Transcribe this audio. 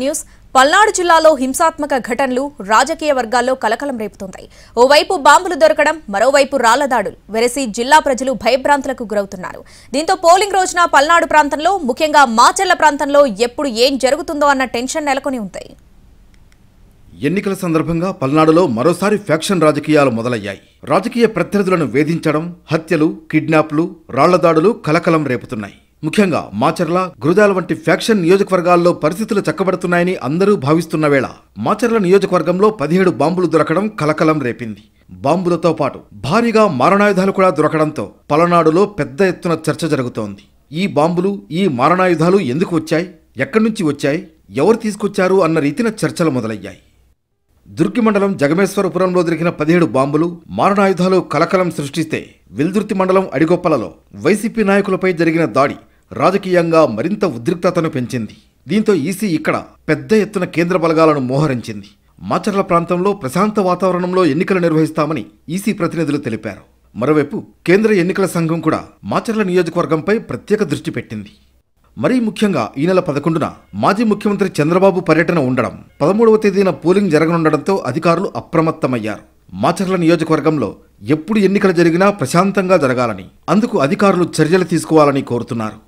News Palnadu జిల్లాలో హింసాత్మక ఘటనలు రాజకీయ వర్గాల్లో కలకలం రేపుతున్నాయి. ఓవైపు బాంబులు దొరకడం, మరోవైపు రాళ్ల దాడులు వెరసి జిల్లా ప్రజలు భయభ్రాంతులకు గురవుతున్నారు. దీంతో పోలింగ్ రోజున పల్నాడు ప్రాంతంలో, ముఖ్యంగా మాచర్ల ప్రాంతంలో ఎప్పుడు ఏం జరుగుతుందో అన్న టెన్షన్ నెలకొని ఉంది. ఎన్నికల సందర్భంగా పల్నాడులో మరోసారి ఫ్యాక్షన్ రాజకీయాలు మొదలయ్యాయి. రాజకీయ ప్రత్యర్థులను వేధించడం, హత్యలు, కిడ్నాప్లు, రాళ్ల దాడులు కలకలం రేపుతున్నాయి. ముఖ్యంగా మాచర్ల, గురజాల వంటి ఫ్యాక్షన్ నియోజకవర్గాల్లో పరిస్థితులు చక్కబడుతున్నాయని అందరూ భావిస్తున్న వేళ మాచర్ల నియోజకవర్గంలో 17 బాంబులు దొరకడం కలకలం రేపింది. బాంబులతో పాటు భారీగా మారణాయుధాలు కూడా దొరకడంతో పలనాడులో పెద్ద ఎత్తున చర్చ జరుగుతోంది. ఈ బాంబులు, ఈ మారణాయుధాలు ఎందుకు వచ్చాయి, ఎక్కడి నుంచి వచ్చాయి, ఎవరు తీసుకొచ్చారు అన్న రీతిన చర్చలు మొదలయ్యాయి. దుర్గి మండలం జగమేశ్వరపురంలో దొరికిన 17 బాంబులు, మారణాయుధాలు కలకలం సృష్టిస్తే, వెల్దుర్తి మండలం అడిగొప్పలలో వైసీపీ నాయకులపై జరిగిన దాడి రాజకీయంగా మరింత ఉద్రిక్తతను పెంచింది. దీంతో ఈసీ ఇక్కడ పెద్ద ఎత్తున కేంద్ర బలగాలను మోహరించింది. మాచర్ల ప్రాంతంలో ప్రశాంత వాతావరణంలో ఎన్నికలు నిర్వహిస్తామని ఈసీ ప్రతినిధులు తెలిపారు. మరోవైపు కేంద్ర ఎన్నికల సంఘం కూడా మాచర్ల నియోజకవర్గంపై ప్రత్యేక దృష్టి పెట్టింది. మరీ ముఖ్యంగా ఈ నెల 11న మాజీ ముఖ్యమంత్రి చంద్రబాబు పర్యటన ఉండడం, 13వ తేదీన పోలింగ్ జరగనుండడంతో అధికారులు అప్రమత్తమయ్యారు. మాచర్ల నియోజకవర్గంలో ఎప్పుడు ఎన్నికలు జరిగినా ప్రశాంతంగా జరగాలని, అందుకు అధికారులు చర్యలు తీసుకోవాలని కోరుతున్నారు.